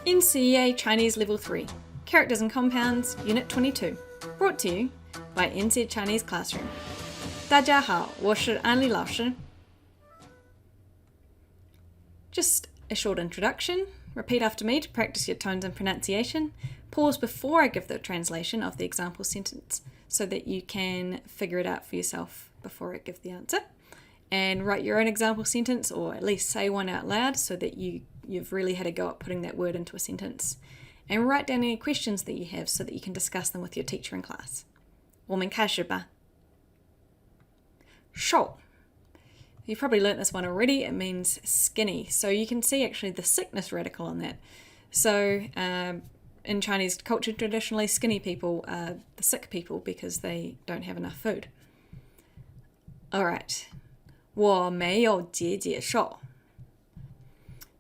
NCEA Chinese Level 3, Characters and Compounds, Unit 22, brought to you by NZ Chinese Classroom. 大家好，我是安利老师. Just a short introduction. Repeat after me to practice your tones and pronunciation. Pause before I give the translation of the example sentence so that you can figure it out for yourself before I give the answer. And write your own example sentence, or at least say one out loud so that you've really had a go at putting that word into a sentence. And write down any questions that you have so that you can discuss them with your teacher in class. 我们开始吧. 瘦. You've probably learnt this one already. It means skinny. So you can see actually the sickness radical on that. So in Chinese culture, traditionally skinny people are the sick people because they don't have enough food. Alright. 我没有节节瘦.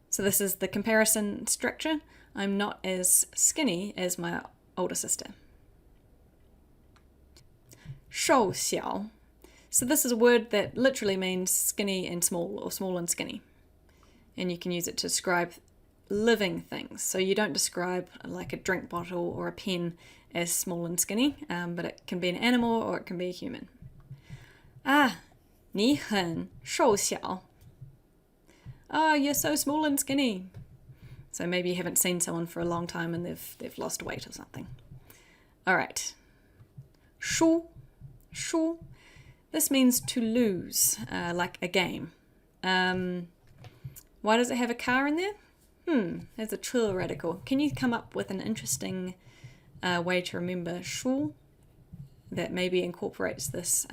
So this is the comparison structure. I'm not as skinny as my older sister. 瘦小. So this is a word that literally means skinny and small, or small and skinny. And you can use it to describe living things. So you don't describe like a drink bottle or a pen as small and skinny, but it can be an animal or it can be a human. 你很瘦小. Oh, you're so small and skinny. So maybe you haven't seen someone for a long time and they've lost weight or something. All right. 输. This means to lose, like a game. Why does it have a car in there? There's a trill radical. Can you come up with an interesting way to remember 输 that maybe incorporates this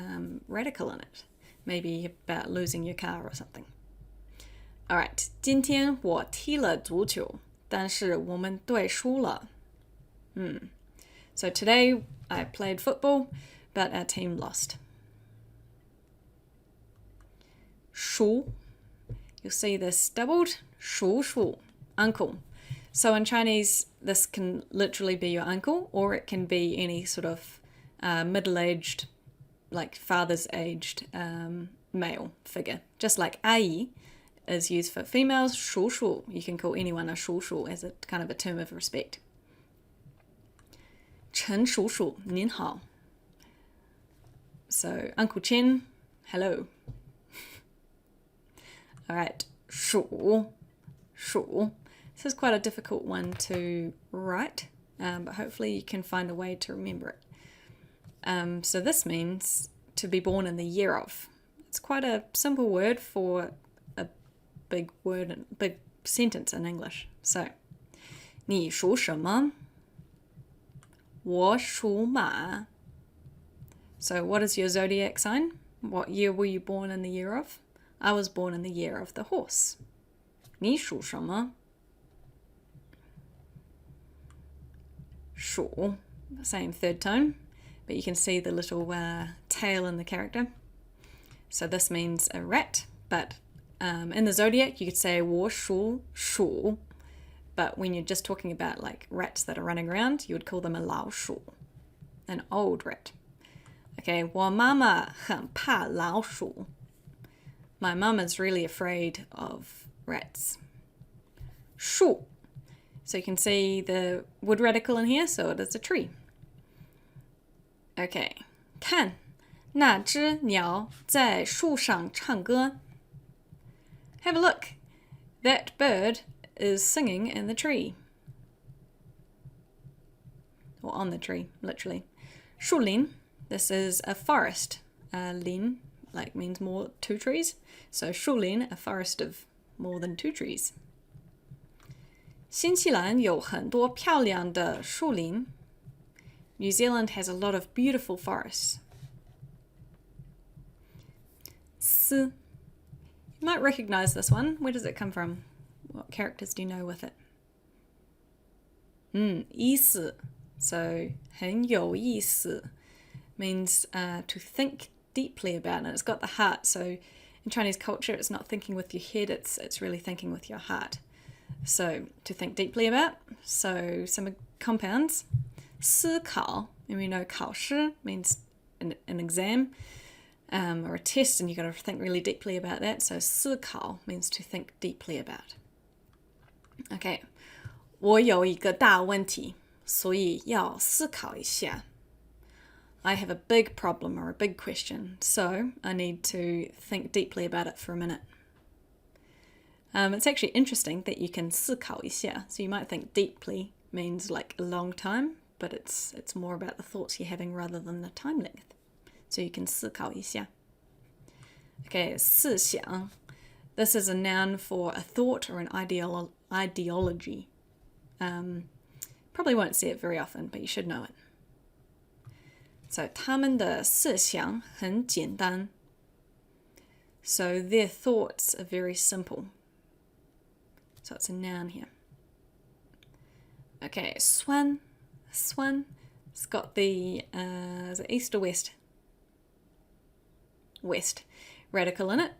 radical in it? Maybe about losing your car or something. Alright, 今天我踢了足球，但是我们队输了. So today I played football, but our team lost. 叔. You'll see this doubled. 叔叔, uncle. So in Chinese, this can literally be your uncle, or it can be any sort of middle-aged, like father's aged male figure. Just like 阿姨 is used for females, 叔叔, you can call anyone a 叔叔 as a kind of a term of respect. 陈叔叔, 您好. So Uncle Chen, hello. Alright, 数. This is quite a difficult one to write, but hopefully you can find a way to remember it. So this means to be born in the year of. It's quite a simple word for a big word, big sentence in English. So, 你属什么? 我属马. So what is your zodiac sign? What year were you born in the year of? I was born in the year of the horse. 你属什么? 属. Same third tone, but you can see the little tail in the character. So this means a rat, but in the zodiac you could say 我属鼠, but when you're just talking about like rats that are running around, you would call them a 老鼠, an old rat. Okay, 我妈妈很怕老鼠. My mum is really afraid of rats. 树. So you can see the wood radical in here, so it is a tree. Okay, 看那只鸟在树上唱歌. Have a look. That bird is singing in the tree. Or on the tree, literally. 树林. This is a forest. 林 like means more two trees. So 树林, a forest of more than two trees. 新西兰有很多漂亮的树林. New Zealand has a lot of beautiful forests. 思. You might recognize this one. Where does it come from? What characters do you know with it? 意思. So 很有意思 means to think deeply about, and it's got the heart. So in Chinese culture, it's not thinking with your head, it's really thinking with your heart. So to think deeply about. So some compounds. 思考, and we know 考试 means an exam or a test, and you've got to think really deeply about that. So 思考 means to think deeply about. Okay, 我有一个大问题，所以要思考一下。I have a big problem or a big question, so I need to think deeply about it for a minute. It's actually interesting that you can 思考一下. So you might think deeply means like a long time, but it's more about the thoughts you're having rather than the time length. So you can 思考一下. Okay, 思想. This is a noun for a thought or an ideology. Probably won't see it very often, but you should know it. So 他们的思想很简单. So their thoughts are very simple. So it's a noun here. Okay, 酸. It's got the is it east or west? West radical in it.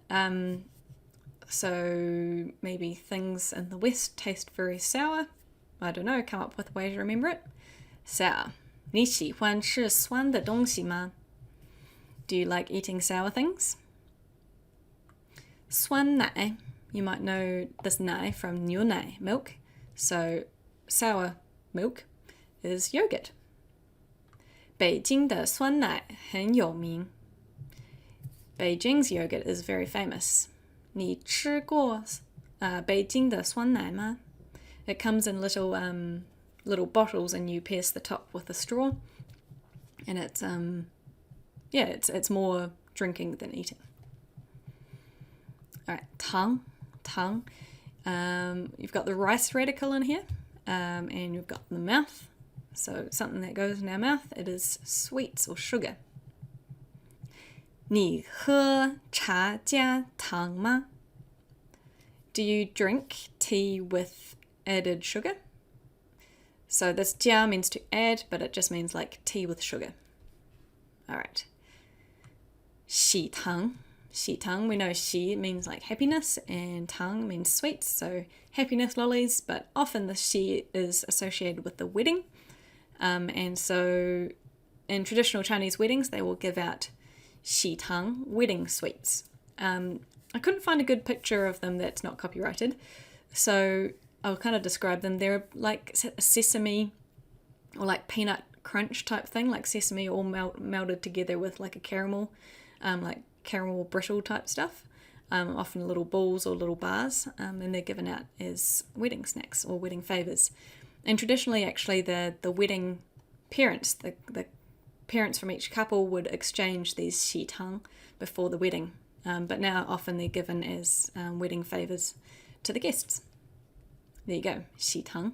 So maybe things in the west taste very sour. I don't know, come up with a way to remember it. Sour. 你喜欢吃酸的东西吗? Do you like eating sour things? 酸奶. You might know this 奶 from 牛奶, milk. So sour milk is yogurt. 北京的酸奶很有名. Beijing's yogurt is very famous. 你吃过北京的酸奶吗? It comes in little bottles and you pierce the top with a straw. And it's it's more drinking than eating. All right, 糖. You've got the rice radical in here, and you've got the mouth. So something that goes in our mouth, it is sweets or sugar. 你喝茶加糖吗? Do you drink tea with added sugar? So this 加 means to add, but it just means like tea with sugar. All right. 喜糖. 喜糖, we know 喜 means like happiness and 糖 means sweets, so happiness lollies, but often the 喜 is associated with the wedding. And so in traditional Chinese weddings, they will give out 喜糖 wedding sweets. I couldn't find a good picture of them that's not copyrighted, so I'll kind of describe them. They're like sesame or like peanut crunch type thing, like sesame all melded together with like a caramel, like caramel brittle type stuff, often little balls or little bars, and they're given out as wedding snacks or wedding favours. And traditionally, actually, the wedding parents, the parents from each couple would exchange these 喜糖 before the wedding, but now often they're given as wedding favours to the guests. There you go, 喜糖.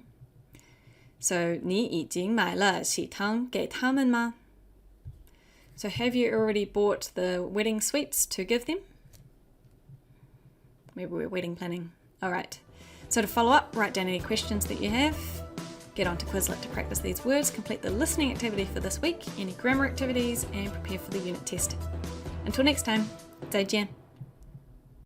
So 你已经买了喜糖给他们吗? So have you already bought the wedding sweets to give them? Maybe we're wedding planning. All right. So to follow up, write down any questions that you have. Get onto Quizlet to practice these words, complete the listening activity for this week, any grammar activities, and prepare for the unit test. Until next time, 再见.